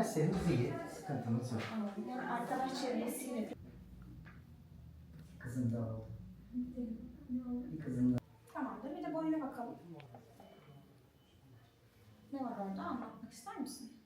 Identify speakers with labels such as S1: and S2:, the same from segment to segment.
S1: derslerimiz iyi. Sıkıntımız yok.
S2: Yani arkadaş çevresiyle.
S1: Kızım da oldu. Bir kızım da.
S2: Tamamdır. Bir de boyuna bakalım. Ne var orada? Anlatmak ister misin?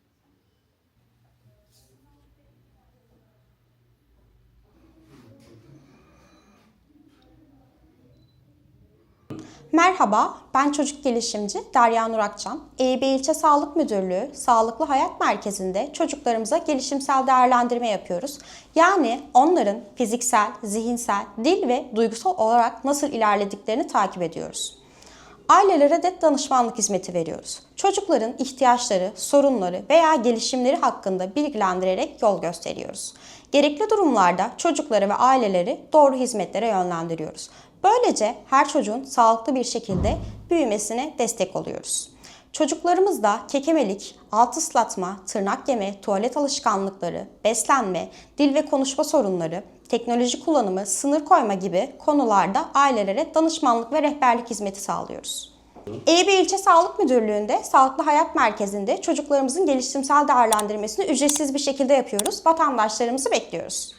S3: Merhaba, ben çocuk gelişimci Derya Nur Akçam. EYB İlçe Sağlık Müdürlüğü Sağlıklı Hayat Merkezi'nde çocuklarımıza gelişimsel değerlendirme yapıyoruz. Yani onların fiziksel, zihinsel, dil ve duygusal olarak nasıl ilerlediklerini takip ediyoruz. Ailelere de danışmanlık hizmeti veriyoruz. Çocukların ihtiyaçları, sorunları veya gelişimleri hakkında bilgilendirerek yol gösteriyoruz. Gerekli durumlarda çocukları ve aileleri doğru hizmetlere yönlendiriyoruz. Böylece her çocuğun sağlıklı bir şekilde büyümesine destek oluyoruz. Çocuklarımızda kekemelik, alt ıslatma, tırnak yeme, tuvalet alışkanlıkları, beslenme, dil ve konuşma sorunları, teknoloji kullanımı, sınır koyma gibi konularda ailelere danışmanlık ve rehberlik hizmeti sağlıyoruz. EYB İlçe Sağlık Müdürlüğü'nde Sağlıklı Hayat Merkezi'nde çocuklarımızın gelişimsel değerlendirmesini ücretsiz bir şekilde yapıyoruz. Vatandaşlarımızı bekliyoruz.